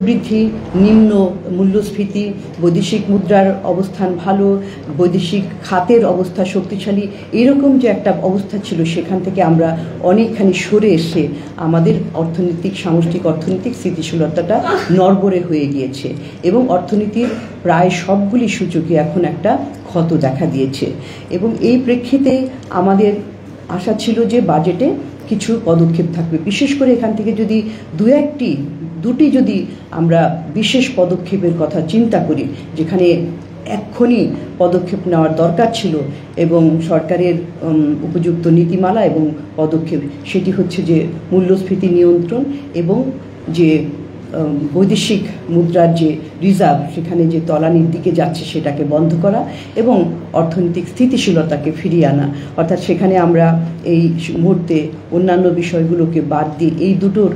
বৃদ্ধি, নিম্ন মূল্যস্ফীতি, বৈদেশিক মুদ্রার অবস্থান ভালো, বৈদেশিক খাতের অবস্থা শক্তিশালী, এরকম যে একটা অবস্থা ছিল সেখান থেকে আমরা অনেকখানি সরে এসে আমাদের সামষ্টিক অর্থনৈতিক স্থিতিশীলতাটা নড়বড়ে হয়ে গিয়েছে এবং অর্থনীতির প্রায় সবগুলি সূচকে এখন একটা ক্ষত দেখা দিয়েছে। এবং এই প্রেক্ষিতে আমাদের আশা ছিল যে বাজেটে কিছু পদক্ষেপ থাকবে, বিশেষ করে এখান থেকে যদি দুটি যদি আমরা বিশেষ পদক্ষেপের কথা চিন্তা করি, যেখানে এক্ষুনি পদক্ষেপ নেওয়ার দরকার ছিল এবং সরকারের উপযুক্ত নীতিমালা এবং পদক্ষেপ, সেটি হচ্ছে যে মূল্যস্ফীতি নিয়ন্ত্রণ এবং যে বৈদেশিক মুদ্রার যে রিজার্ভ সেখানে যে তলানির দিকে যাচ্ছে সেটাকে বন্ধ করা এবং অর্থনৈতিক স্থিতিশীলতাকে ফিরিয়ে আনা। অর্থাৎ সেখানে আমরা এই মুহূর্তে অন্যান্য বিষয়গুলোকে বাদ দিয়ে এই দুটোর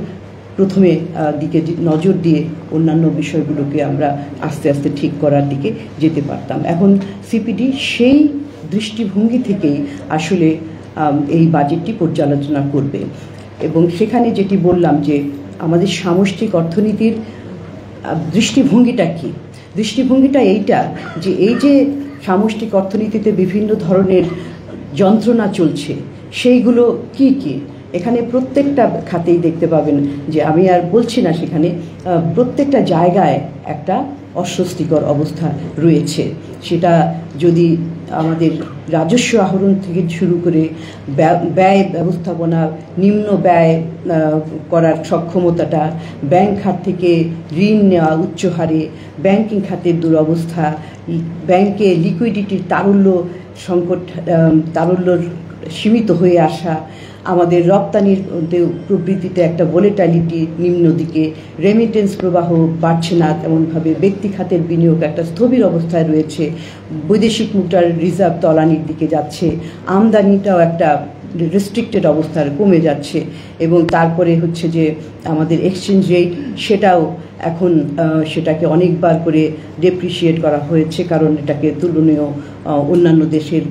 প্রথমে দিকে নজর দিয়ে অন্যান্য বিষয়গুলোকে আমরা আস্তে আস্তে ঠিক করার দিকে যেতে পারতাম। এখন সিপিডি সেই দৃষ্টিভঙ্গি থেকেই আসলে এই বাজেটটি পর্যালোচনা করবে এবং সেখানে যেটি বললাম যে আমাদের সামষ্টিক অর্থনীতির দৃষ্টিভঙ্গিটা কী, দৃষ্টিভঙ্গিটা এইটা যে এই যে সামষ্টিক অর্থনীতিতে বিভিন্ন ধরনের যন্ত্রণা চলছে সেইগুলো কি কি, এখানে প্রত্যেকটা খাতেই দেখতে পাবেন যে আমি আর বলছি না, সেখানে প্রত্যেকটা জায়গায় একটা অস্বস্তিকর অবস্থা রয়েছে। সেটা যদি আমাদের রাজস্ব আহরণ থেকে শুরু করে ব্যয় ব্যবস্থাপনা, নিম্ন ব্যয় করার সক্ষমতাটা, ব্যাংক খাত থেকে ঋণ নেওয়া উচ্চ হারে, ব্যাংকিং খাতের দুরবস্থা, ব্যাংকে লিকুইডিটির তারল্যর সীমিত হয়ে আসা, আমাদের রপ্তানির প্রবৃদ্ধিতে একটা ভোলেটালিটি নিম্ন দিকে, রেমিটেন্স প্রবাহ বাড়ছে না তেমনভাবে, ব্যক্তি খাতের বিনিয়োগ একটা স্থবির অবস্থায় রয়েছে, বৈদেশিক মুদ্রার রিজার্ভ তলানির দিকে যাচ্ছে, আমদানিটাও একটা রেস্ট্রিক্টেড অবস্থায় কমে যাচ্ছে এবং তারপরে হচ্ছে যে আমাদের এক্সচেঞ্জ রেট সেটাও এখন সেটাকে অনেকবার করে ডেপ্রিসিয়েট করা হয়েছে, কারণ এটাকে তুলনীয় অন্যান্য দেশের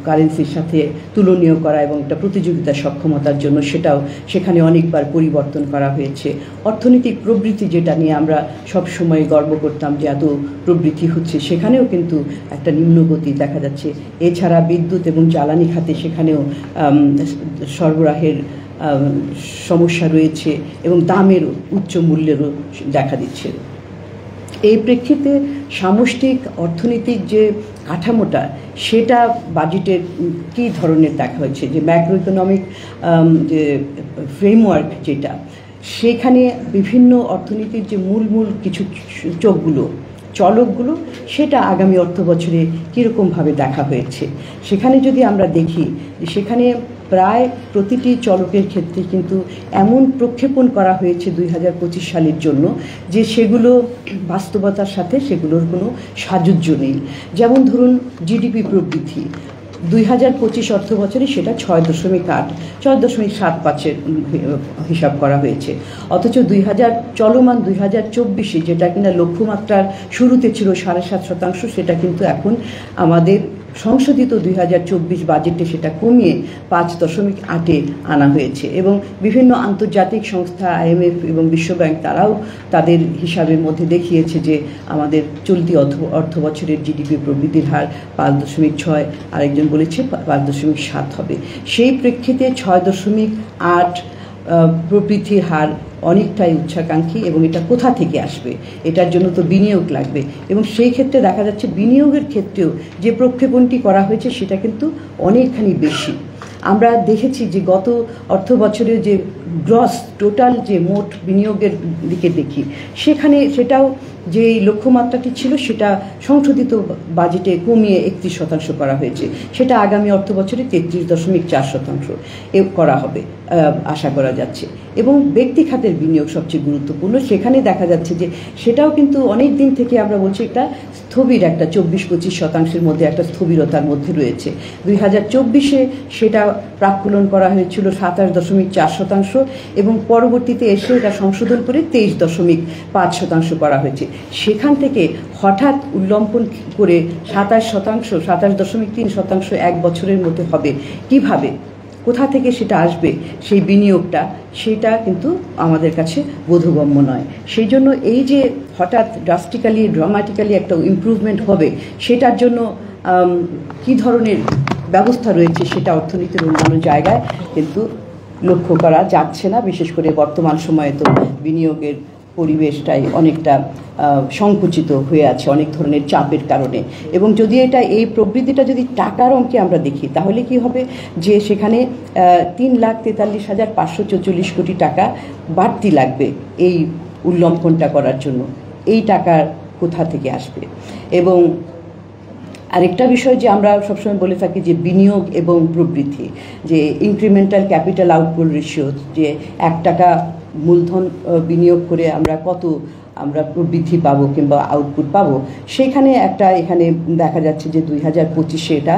কারেন্সির সাথে তুলনীয় করা এবং একটা প্রতিযোগিতা সক্ষমতার জন্য সেটাও সেখানে অনেকবার পরিবর্তন করা হয়েছে। অর্থনৈতিক প্রবৃদ্ধি যেটা নিয়ে আমরা সবসময় গর্ব করতাম যে এত প্রবৃদ্ধি হচ্ছে, সেখানেও কিন্তু একটা নিম্নগতি দেখা যাচ্ছে। এছাড়া বিদ্যুৎ এবং জ্বালানি খাতে সেখানেও সরবরাহের সমস্যা রয়েছে এবং দামের উচ্চ মূল্যেরও দেখা দিচ্ছে। এই প্রেক্ষিতে সামষ্টিক অর্থনৈতিক যে কাঠামোটা সেটা বাজেটের কী ধরনের দেখা হয়েছে, যে ম্যাক্রো ইকোনমিক যে ফ্রেমওয়ার্ক যেটা, সেখানে বিভিন্ন অর্থনীতির যে মূল কিছু চলকগুলো সেটা আগামী অর্থ বছরে কীরকমভাবে দেখা হয়েছে। সেখানে যদি আমরা দেখি যে সেখানে প্রায় প্রতিটি চলকের ক্ষেত্রে কিন্তু এমন প্রক্ষেপণ করা হয়েছে 2025 সালের জন্য যে সেগুলো বাস্তবতার সাথে সেগুলোর কোনো সাযুজ্য নেই। যেমন ধরুন জিডিপি প্রবৃদ্ধি 2025 অর্থ বছরে সেটা 6.75 হিসাব করা হয়েছে, অথচ 2024 যেটা কিনা লক্ষ্যমাত্রার শুরুতে ছিল 7.5%, সেটা কিন্তু এখন আমাদের সংশোধিত 2024 বাজেটে সেটা কমিয়ে 5.8 আনা হয়েছে এবং বিভিন্ন আন্তর্জাতিক সংস্থা IMF এবং বিশ্বব্যাংক তারাও তাদের হিসাবের মধ্যে দেখিয়েছে যে আমাদের চলতি অর্থ বছরের জিডিপি প্রবৃদ্ধির হার 5.6, আরেকজন বলেছে 5.7 হবে। সেই প্রেক্ষিতে 6.8 প্রবৃদ্ধির হার অনেকটাই উচ্চাকাঙ্ক্ষী এবং এটা কোথা থেকে আসবে, এটার জন্য তো বিনিয়োগ লাগবে এবং সেই ক্ষেত্রে দেখা যাচ্ছে বিনিয়োগের ক্ষেত্রেও যে প্রক্ষেপণটি করা হয়েছে সেটা কিন্তু অনেকখানি বেশি। আমরা দেখেছি যে গত অর্থ বছরে যে গ্রস টোটাল যে মোট বিনিয়োগের দিকে দেখি, সেখানে সেটাও যে লক্ষ্যমাত্রাটি ছিল সেটা সংশোধিত বাজেটে কমিয়ে 31% করা হয়েছে, সেটা আগামী অর্থ বছরে 33.4% করা হবে আশা করা যাচ্ছে। এবং ব্যক্তি খাতের বিনিয়োগ সবচেয়ে গুরুত্বপূর্ণ, সেখানে দেখা যাচ্ছে যে সেটাও কিন্তু অনেক দিন থেকে আমরা বলছি একটা স্থবির, একটা 24-25% মধ্যে একটা স্থবিরতার মধ্যে রয়েছে। 2024 সেটা প্রাক্কলন করা হয়েছিল 27.4% এবং পরবর্তীতে এসে এটা সংশোধন করে 23.5% করা হয়েছে। সেখান থেকে হঠাৎ উল্লম্পন করে 27%, 27.3% এক বছরের মধ্যে হবে কিভাবে? কোথা থেকে সেটা আসবে সেই বিনিয়োগটা, সেটা কিন্তু আমাদের কাছে বোধগম্য নয়। সেই জন্য এই যে হঠাৎ ড্রামাটিক্যালি একটা ইমপ্রুভমেন্ট হবে, সেটার জন্য কী ধরনের ব্যবস্থা রয়েছে সেটা অর্থনীতির অন্যান্য জায়গায় কিন্তু লক্ষ্য করা যাচ্ছে না। বিশেষ করে বর্তমান সময়ে তো বিনিয়োগের পরিবেশটাই অনেকটা সংকুচিত হয়ে আছে অনেক ধরনের চাপের কারণে। এবং যদি এই প্রবৃদ্ধিটা যদি টাকার অঙ্কে আমরা দেখি, তাহলে কি হবে যে সেখানে 3,43,544 কোটি টাকা বাড়তি লাগবে এই উল্লঙ্ঘনটা করার জন্য। এই টাকার কোথা থেকে আসবে? এবং আরেকটা বিষয় যে আমরা সবসময় বলে থাকি যে বিনিয়োগ এবং প্রবৃদ্ধি, যে ইনক্রিমেন্টাল ক্যাপিটাল আউটপুট রেশিও, যে 1 টাকা মূলধন বিনিয়োগ করে আমরা প্রবৃদ্ধি পাবো কিংবা আউটপুট পাবো, সেখানে এখানে দেখা যাচ্ছে যে 2025-এ এটা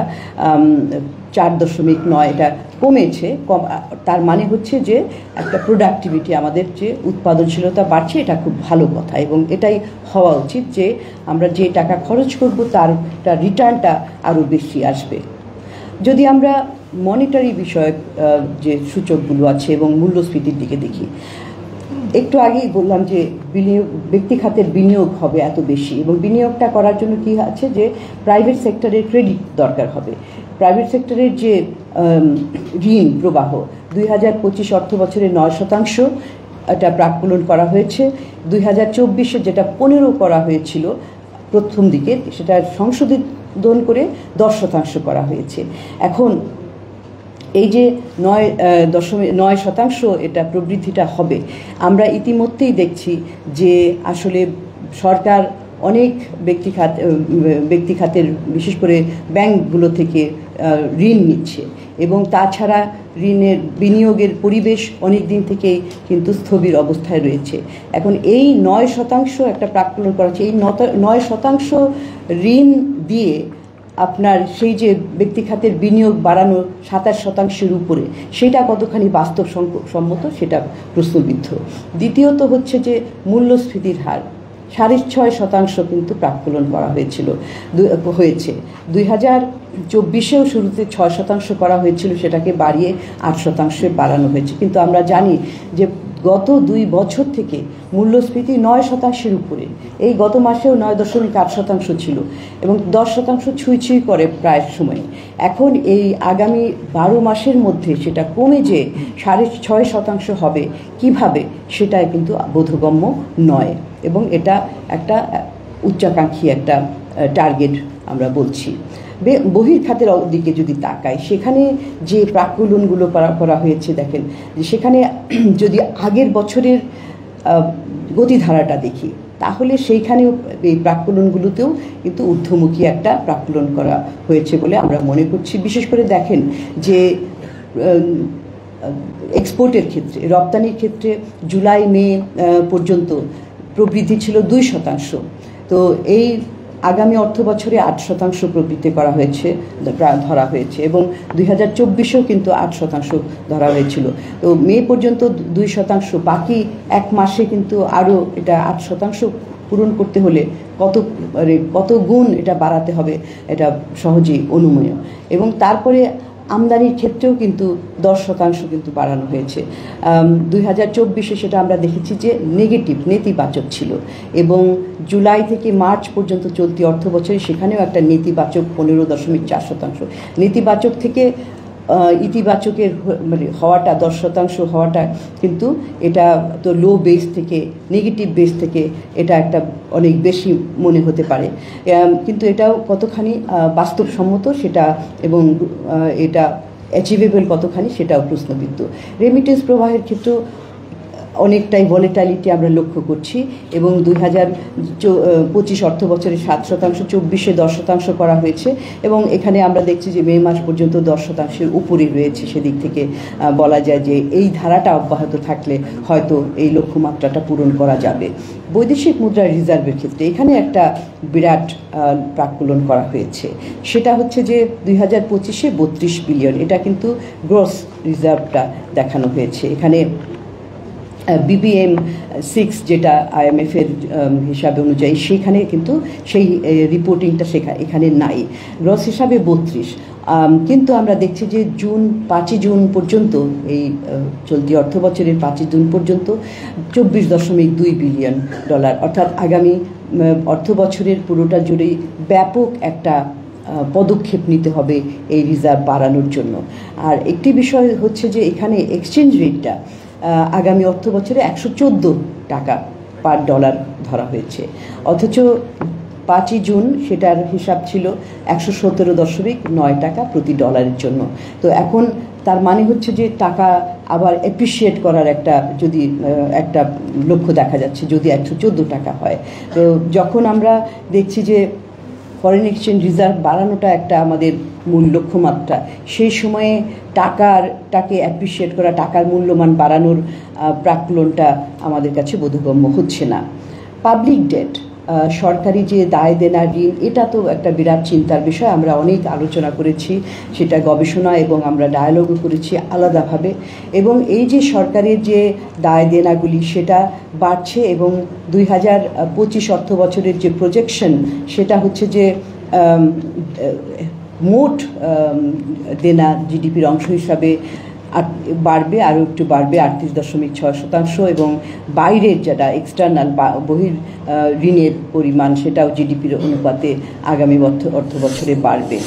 4.9 এটা কমেছে। তার মানে হচ্ছে যে একটা প্রোডাক্টিভিটি, আমাদের যে উৎপাদনশীলতা বাড়ছে, এটা খুব ভালো কথা। এবং এটাই হওয়া উচিত যে আমরা যে টাকা খরচ করব তার রিটার্নটা আরও বেশি আসবে। যদি আমরা মনিটারি বিষয়ক যে সূচকগুলো আছে এবং মূল্যস্ফীতির দিকে দেখি, একটু আগেই বললাম যে ব্যক্তি খাতের বিনিয়োগ হবে এত বেশি, এবং বিনিয়োগটা করার জন্য কি আছে যে প্রাইভেট সেক্টরের ক্রেডিট দরকার হবে। প্রাইভেট সেক্টরের যে ঋণ প্রবাহ 2025 অর্থ বছরে 9% এটা প্রাক্কলন করা হয়েছে। 2024-এ যেটা 15 করা হয়েছিল প্রথম দিকে, সেটা সংশোধন করে 10% করা হয়েছে। এখন এই যে 9.9% এটা প্রবৃদ্ধিটা হবে, আমরা ইতিমধ্যেই দেখছি যে আসলে সরকার অনেক ব্যক্তি খাতের বিশেষ করে ব্যাংকগুলো থেকে ঋণ নিচ্ছে, এবং তাছাড়া বিনিয়োগের পরিবেশ অনেক দিন থেকেই কিন্তু স্থবির অবস্থায় রয়েছে। এখন এই 9% একটা প্রাক্কলন করা হচ্ছে। এই 9% ঋণ দিয়ে আপনার সেই যে ব্যক্তি খাতের বিনিয়োগ বাড়ানো 27%-এর উপরে, সেটা কতখানি বাস্তবসম্মত সেটা প্রশ্নবিদ্ধ। দ্বিতীয়ত হচ্ছে যে মূল্যস্ফীতির হার 6.5% কিন্তু প্রাক্কলন করা হয়েছে। 2024-এও শুরুতে 6% করা হয়েছিল, সেটাকে বাড়িয়ে 8%-এ বাড়ানো হয়েছে। কিন্তু আমরা জানি যে গত 2 বছর থেকে মূল্যস্ফীতি 9%-এর উপরে। এই গত মাসেও 9.8% ছিল, এবং 10% ছুঁই করে প্রায় সময়। এখন এই আগামী 12 মাসের মধ্যে সেটা কমে যে 6.5% হবে কিভাবে, সেটা কিন্তু বোধগম্য নয়। এবং এটা একটা উচ্চাকাঙ্ক্ষী একটা টার্গেট আমরা বলছি। বহির্খাতের দিকে যদি তাকাই, সেখানে যে প্রাক্কলনগুলো করা হয়েছে, দেখেন যে সেখানে যদি আগের বছরের গতিধারাটা দেখি, তাহলে সেইখানেও এই প্রাক্কলনগুলোতেও কিন্তু ঊর্ধ্বমুখী একটা প্রাক্কলন করা হয়েছে বলে আমরা মনে করছি। বিশেষ করে দেখেন যে এক্সপোর্টের ক্ষেত্রে, রপ্তানির ক্ষেত্রে জুলাই মে পর্যন্ত প্রবৃদ্ধি ছিল 2%। তো এই আগামী অর্থ বছরে 8% প্রবৃদ্ধি ধরা হয়েছে, এবং 2024-এও কিন্তু 8% ধরা হয়েছিল। তো মে পর্যন্ত 2%, বাকি 1 মাসে কিন্তু আরও এটা 8% পূরণ করতে হলে কত গুণ এটা বাড়াতে হবে, এটা সহজেই অনুমেয়। এবং তারপরে আমদানির ক্ষেত্রেও কিন্তু 10% কিন্তু বাড়ানো হয়েছে। 2024-এ সেটা আমরা দেখেছি যে নেতিবাচক ছিল, এবং জুলাই থেকে মার্চ পর্যন্ত চলতি অর্থ বছরে সেখানেও একটা নেতিবাচক 15.4%। নেতিবাচক থেকে ইতিবাচকের হওয়াটা 10% হওয়াটা কিন্তু এটা তো লো বেস থেকে, নেগেটিভ বেস থেকে এটা একটা অনেক বেশি মনে হতে পারে, কিন্তু এটাও কতখানি বাস্তবসম্মত সেটা এবং এটা অ্যাচিভেবল কতখানি সেটাও প্রশ্নবিদ্ধ। রেমিটেন্স প্রবাহের ক্ষেত্রেও অনেকটাই ভলেটালিটি আমরা লক্ষ্য করছি, এবং 2025 অর্থ বছরে 7%, 24-এ 10% করা হয়েছে, এবং এখানে আমরা দেখছি যে মে মাস পর্যন্ত 10%-এর উপরে রয়েছে। সেদিক থেকে বলা যায় যে এই ধারাটা অব্যাহত থাকলে হয়তো এই লক্ষ্যমাত্রাটা পূরণ করা যাবে। বৈদেশিক মুদ্রা রিজার্ভের ক্ষেত্রে এখানে একটা বিরাট প্রাক্কলন করা হয়েছে। সেটা হচ্ছে যে 2025-এ 32 বিলিয়ন, এটা কিন্তু গ্রস রিজার্ভটা দেখানো হয়েছে। এখানে BBM 6 যেটা IMF-এর হিসাব অনুযায়ী সেখানে কিন্তু সেই রিপোর্টিংটা এখানে নাই। গ্রস হিসাবে 32, কিন্তু আমরা দেখছি যে 5 জুন পর্যন্ত, এই চলতি অর্থ বছরের 5 জুন পর্যন্ত $24.2 বিলিয়ন, অর্থাৎ আগামী অর্থ বছরের পুরোটা জুড়েই ব্যাপক একটা পদক্ষেপ নিতে হবে এই রিজার্ভ বাড়ানোর জন্য। আর একটি বিষয় হচ্ছে যে এখানে এক্সচেঞ্জ রেটটা আগামী অর্থ বছরে 114 টাকা পার ডলার ধরা হয়েছে, অথচ 5 জুন সেটার হিসাব ছিল 117.9 টাকা প্রতি ডলারের জন্য। তো এখন তার মানে হচ্ছে যে টাকা আবার অ্যাপ্রিসিয়েট করার একটা লক্ষ্য দেখা যাচ্ছে যদি 114 টাকা হয়। তো যখন আমরা দেখছি যে ফরেন এক্সচেঞ্জ রিজার্ভ বাড়ানোটা একটা আমাদের মূল লক্ষ্যমাত্রা, সেই সময়ে টাকাকে অ্যাপ্রিসিয়েট করা, টাকার মূল্যমান বাড়ানোর প্রাক্কলনটা আমাদের কাছে বোধগম্য হচ্ছে না। পাবলিক ডেট, সরকারি যে দায় দেনা ঋণ, এটা তো একটা বিরাট চিন্তার বিষয়। আমরা অনেক আলোচনা করেছি, সেটা গবেষণা এবং আমরা ডায়ালগও করেছি আলাদাভাবে। এবং এই যে সরকারের যে দায় দেনাগুলি সেটা বাড়ছে, এবং 2025 অর্থ বছরের যে প্রজেকশন সেটা হচ্ছে যে মোট দেনা জিডিপির অংশ হিসাবে বাড়বে, আরও একটু বাড়বে 38.6%, এবং বাইরের যেটা এক্সটার্নাল বহির ঋণের পরিমাণ সেটাও জিডিপির অনুপাতে আগামী অর্থ বছরে বাড়বে।